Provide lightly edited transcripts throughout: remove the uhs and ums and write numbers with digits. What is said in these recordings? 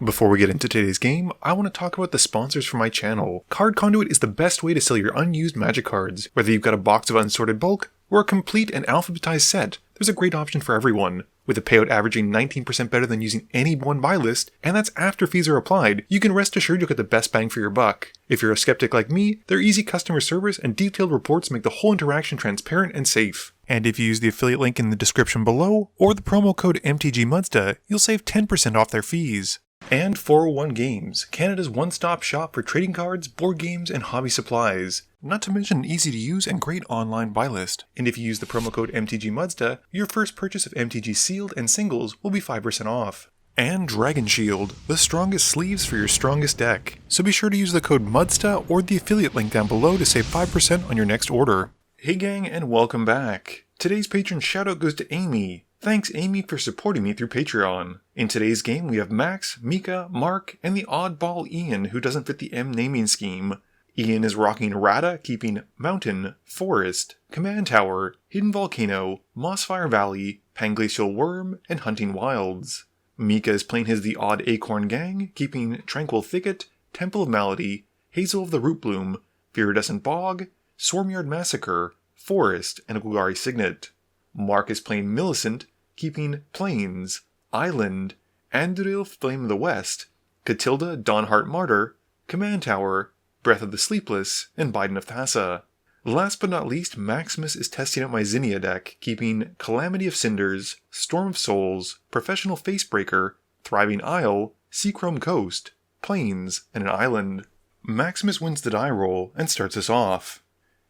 Before we get into today's game, I want to talk about the sponsors for my channel. Card Conduit is the best way to sell your unused Magic cards. Whether you've got a box of unsorted bulk, or a complete and alphabetized set, there's a great option for everyone. With a payout averaging 19% better than using any one buy list, and that's after fees are applied, you can rest assured you'll get the best bang for your buck. If you're a skeptic like me, their easy customer service and detailed reports make the whole interaction transparent and safe. And if you use the affiliate link in the description below, or the promo code MTGMUDSTA, you'll save 10% off their fees. And 401 Games, Canada's one-stop shop for trading cards, board games, and hobby supplies. Not to mention an easy-to-use and great online buy list. And if you use the promo code MTGMUDSTA, your first purchase of MTG Sealed and Singles will be 5% off. And Dragon Shield, the strongest sleeves for your strongest deck. So be sure to use the code MUDSTA or the affiliate link down below to save 5% on your next order. Hey gang, and welcome back. Today's patron shoutout goes to Amy. Thanks Amy for supporting me through Patreon. In today's game we have Max, Mika, Mark, and the oddball Ian who doesn't fit the M naming scheme. Ian is rocking Radha, keeping Mountain, Forest, Command Tower, Hidden Volcano, Mossfire Valley, Panglacial Worm, and Hunting Wilds. Mika is playing his The Odd Acorn Gang, keeping Tranquil Thicket, Temple of Malady, Hazel of the Root Bloom, Viridescent Bog, Swarmyard Massacre, Forest, and Golgari Signet. Mark is playing Millicent, keeping Plains, Island, Anduril Flame of the West, Catilda Dawnheart Martyr, Command Tower, Breath of the Sleepless, and Biden of Thassa. Last but not least, Maximus is testing out my Zinnia deck, keeping Calamity of Cinders, Storm of Souls, Professional Facebreaker, Thriving Isle, Seachrome Coast, Plains, and an Island. Maximus wins the die roll and starts us off.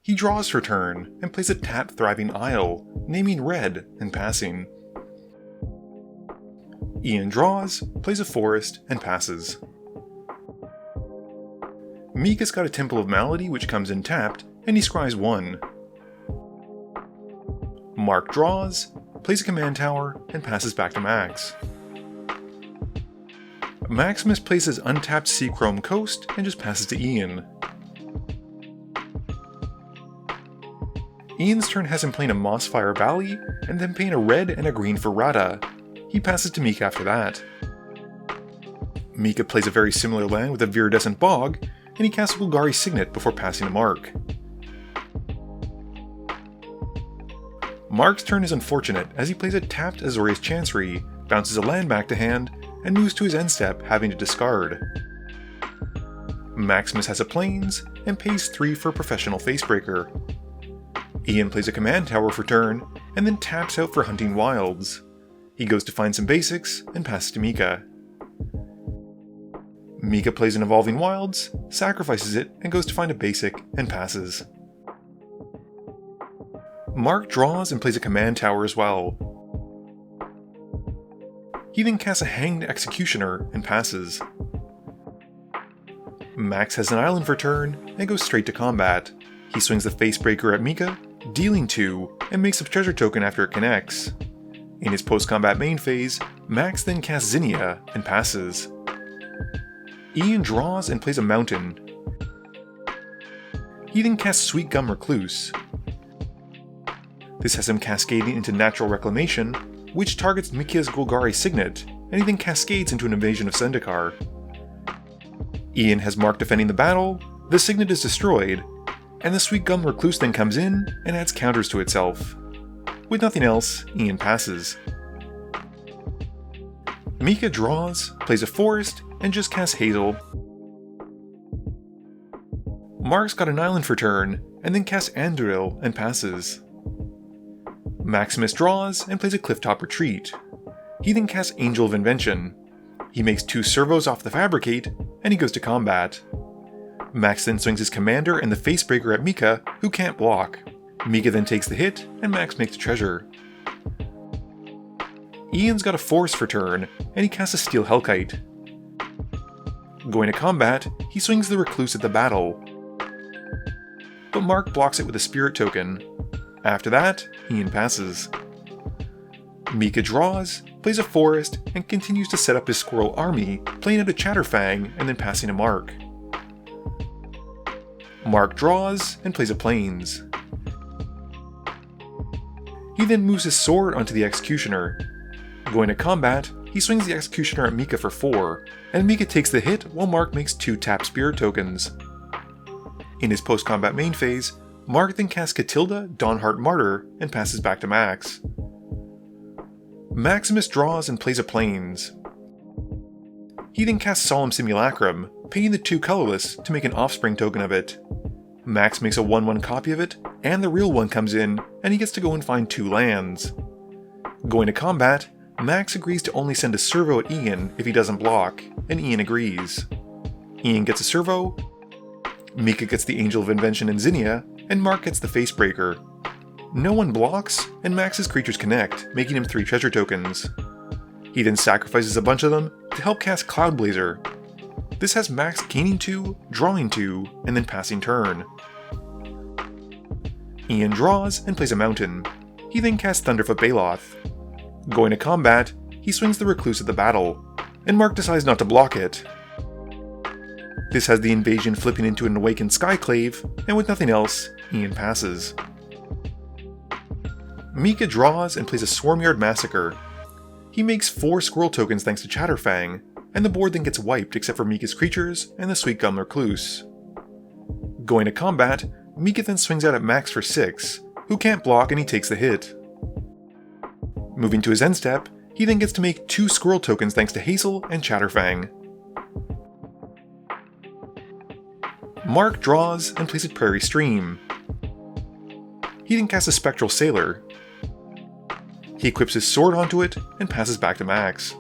He draws for turn and plays a tapped Thriving Isle, naming red and passing. Ian draws, plays a forest, and passes. Mika's got a Temple of Malady which comes in tapped, and he scries 1. Mark draws, plays a Command Tower, and passes back to Max. Maximus plays his untapped Seachrome Coast and just passes to Ian. Ian's turn has him playing a Mossfire Valley, and then paying a red and a green for Radha. He passes to Mika after that. Mika plays a very similar land with a Viridescent Bog, and he casts Golgari Signet before passing to Mark. Mark's turn is unfortunate as he plays a tapped Azorius Chancery, bounces a land back to hand, and moves to his end step, having to discard. Maximus has a Plains, and pays 3 for Professional Facebreaker. Ian plays a Command Tower for turn, and then taps out for Hunting Wilds. He goes to find some basics, and passes to Mika. Mika plays an Evolving Wilds, sacrifices it, and goes to find a basic, and passes. Mark draws and plays a Command Tower as well. He then casts a Hanged Executioner, and passes. Max has an Island for turn, and goes straight to combat. He swings the Facebreaker at Mika, dealing 2, and makes a treasure token after it connects. In his post-combat main phase, Max then casts Zinnia and passes. Ian draws and plays a Mountain. He then casts Sweet Gum Recluse. This has him cascading into Natural Reclamation, which targets Mika's Golgari Signet, and he then cascades into an Invasion of Zendikar. Ian has Mark defending the battle, the Signet is destroyed, and the Sweet Gum Recluse then comes in and adds counters to itself. With nothing else, Ian passes. Mika draws, plays a forest, and just casts Hazel. Mark's got an Island for turn, and then casts Anduril and passes. Maximus draws and plays a Clifftop Retreat. He then casts Angel of Invention. He makes 2 servos off the Fabricate, and he goes to combat. Max then swings his Commander and the Facebreaker at Mika, who can't block. Mika then takes the hit, and Max makes a treasure. Ian's got a Force for turn, and he casts a Steel Hellkite. Going to combat, he swings the Recluse at the battle. But Mark blocks it with a Spirit token. After that, Ian passes. Mika draws, plays a Forest, and continues to set up his Squirrel army, playing out a Chatterfang and then passing to Mark. Mark draws and plays a Plains. He then moves his sword onto the Executioner. Going to combat, he swings the Executioner at Mika for 4, and Mika takes the hit while Mark makes 2 tap spirit tokens. In his post-combat main phase, Mark then casts Catilda, Dawnheart Martyr, and passes back to Max. Maximus draws and plays a Plains. He then casts Solemn Simulacrum, paying the 2 colorless to make an Offspring token of it. Max makes a 1/1 copy of it, and the real one comes in, and he gets to go and find 2 lands. Going to combat, Max agrees to only send a servo at Ian if he doesn't block, and Ian agrees. Ian gets a servo, Mika gets the Angel of Invention and Zinnia, and Mark gets the Facebreaker. No one blocks, and Max's creatures connect, making him 3 treasure tokens. He then sacrifices a bunch of them to help cast Cloudblazer. This has Max gaining 2, drawing 2, and then passing turn. Ian draws and plays a mountain. He then casts Thunderfoot Baloth. Going to combat, he swings the Recluse at the battle, and Mark decides not to block it. This has the invasion flipping into an Awakened Skyclave, and with nothing else, Ian passes. Mika draws and plays a Swarmyard Massacre. He makes 4 squirrel tokens thanks to Chatterfang, and the board then gets wiped except for Mika's creatures and the Sweet Gum Recluse. Going to combat, Mika then swings out at Max for 6, who can't block and he takes the hit. Moving to his end step, he then gets to make 2 squirrel tokens thanks to Hazel and Chatterfang. Mark draws and plays a Prairie Stream. He then casts a Spectral Sailor. He equips his sword onto it and passes back to Max.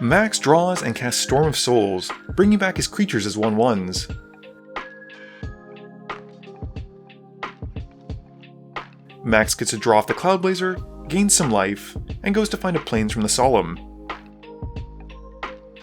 Max draws and casts Storm of Souls, bringing back his creatures as 1/1s. Max gets a draw off the Cloudblazer, gains some life, and goes to find a Plains from the Solemn.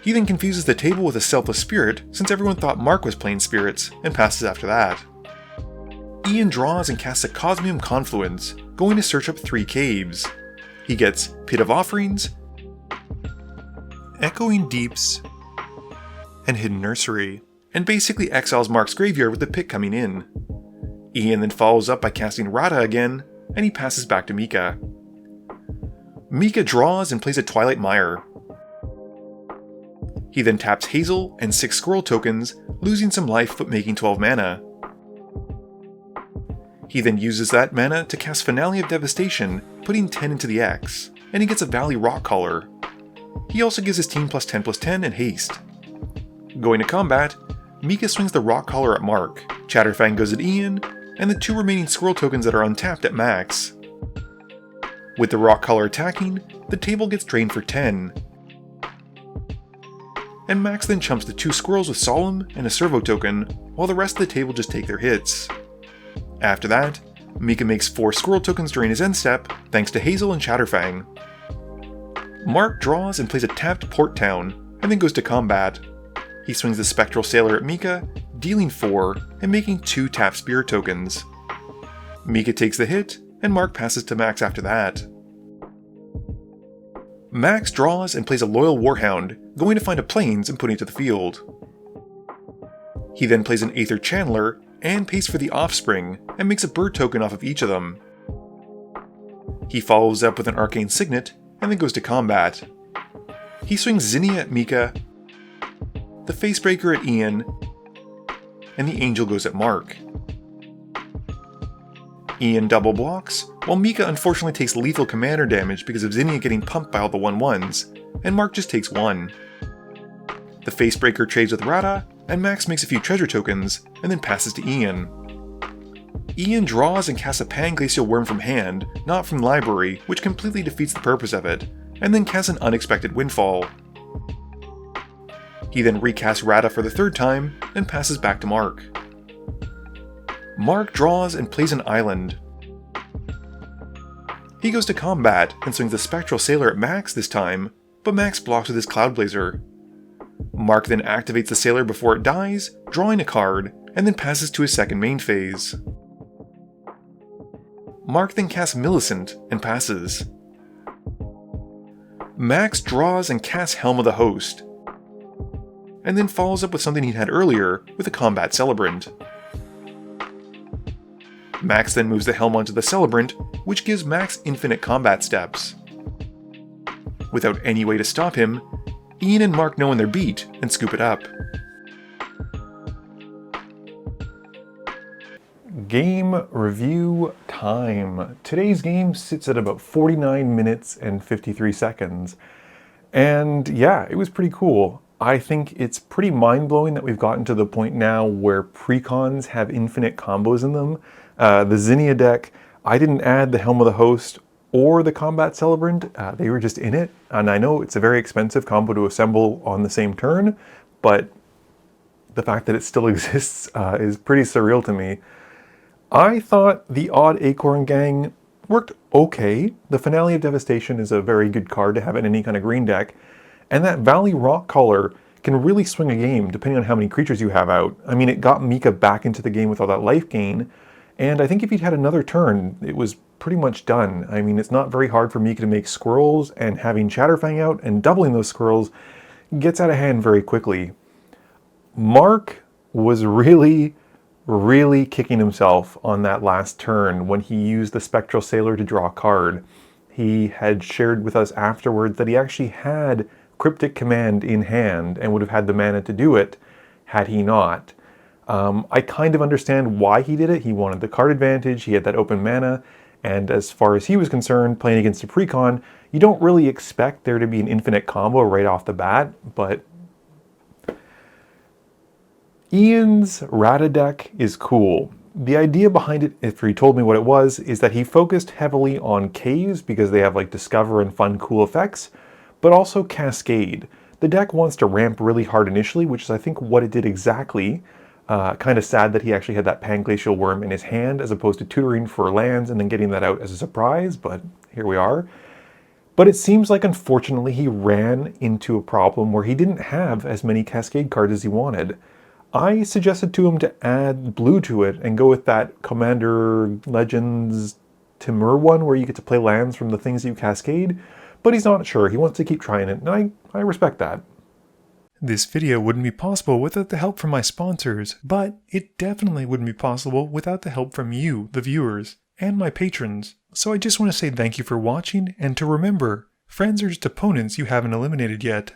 He then confuses the table with a Selfless Spirit since everyone thought Mark was playing spirits, and passes after that. Ian draws and casts a Cosmium Confluence, going to search up 3 caves. He gets Pit of Offerings, Echoing Deeps, and Hidden Nursery, and basically exiles Mark's graveyard with the pit coming in. Ian then follows up by casting Radha again, and he passes back to Mika. Mika draws and plays a Twilight Mire. He then taps Hazel and 6 squirrel tokens, losing some life but making 12 mana. He then uses that mana to cast Finale of Devastation, putting 10 into the X, and he gets a Valley Rockcaller. He also gives his team +10/+10 and haste. Going to combat, Mika swings the Rockcaller at Mark, Chatterfang goes at Ian, and the 2 remaining squirrel tokens that are untapped at Max. With the Rockcaller attacking, the table gets drained for 10. And Max then chumps the 2 squirrels with Solemn and a servo token, while the rest of the table just take their hits. After that, Mika makes 4 squirrel tokens during his end step, thanks to Hazel and Chatterfang. Mark draws and plays a tapped Port Town, and then goes to combat. He swings the Spectral Sailor at Mika, dealing 4, and making 2 tap Spirit tokens. Mika takes the hit, and Mark passes to Max after that. Max draws and plays a Loyal Warhound, going to find a Plains and putting it to the field. He then plays an Aether Channeler, and pays for the Offspring, and makes a bird token off of each of them. He follows up with an Arcane Signet, and then goes to combat. He swings Zinnia at Mika, the Facebreaker at Ian, and the Angel goes at Mark. Ian double blocks, while Mika unfortunately takes lethal commander damage because of Zinnia getting pumped by all the 1/1s, and Mark just takes 1. The Facebreaker trades with Radha, and Max makes a few treasure tokens, and then passes to Ian. Ian draws and casts a Panglacial Worm from hand, not from library, which completely defeats the purpose of it, and then casts an Unexpected Windfall. He then recasts Radha for the 3rd time, and passes back to Mark. Mark draws and plays an island. He goes to combat and swings the Spectral Sailor at Max this time, but Max blocks with his Cloudblazer. Mark then activates the Sailor before it dies, drawing a card, and then passes to his 2nd main phase. Mark then casts Millicent and passes. Max draws and casts Helm of the Host, and then follows up with something he had earlier with a Combat Celebrant. Max then moves the helm onto the Celebrant, which gives Max infinite combat steps. without any way to stop him, Ian and Mark know when they're beat and scoop it up. Game review time. Today's game sits at about 49 minutes and 53 seconds. And yeah, it was pretty cool. I think it's pretty mind-blowing that we've gotten to the point now where precons have infinite combos in them. The Zinnia deck, I didn't add the Helm of the Host or the Combat Celebrant. They were just in it. And I know it's a very expensive combo to assemble on the same turn, but the fact that it still exists is pretty surreal to me. I thought the Odd Acorn Gang worked okay. The Finale of Devastation is a very good card to have in any kind of green deck, and that Valley Rock Caller can really swing a game depending on how many creatures you have out. I mean, it got Mika back into the game with all that life gain, and I think if he'd had another turn, it was pretty much done. I mean, it's not very hard for Mika to make squirrels, and having Chatterfang out and doubling those squirrels gets out of hand very quickly. Mark was really kicking himself on that last turn when he used the Spectral Sailor to draw a card. He had shared with us afterwards that he actually had Cryptic Command in hand and would have had the mana to do it had he not. I kind of understand why he did it. He wanted the card advantage, he had that open mana, and as far as he was concerned, playing against a precon, you don't really expect there to be an infinite combo right off the bat, but Ian's Radha deck is cool. The idea behind it, if he told me what it was, is that he focused heavily on caves because they have like Discover and fun cool effects, but also Cascade. The deck wants to ramp really hard initially, which is I think what it did exactly. Kind of sad that he actually had that Panglacial Worm in his hand as opposed to tutoring for lands and then getting that out as a surprise, but here we are. But it seems like unfortunately he ran into a problem where he didn't have as many Cascade cards as he wanted. I suggested to him to add blue to it and go with that Commander Legends Timur one where you get to play lands from the things you cascade, but he's not sure. He wants to keep trying it, and I respect that. This video wouldn't be possible without the help from my sponsors, but it definitely wouldn't be possible without the help from you, the viewers, and my patrons. So I just want to say thank you for watching, and to remember, friends are just opponents you haven't eliminated yet.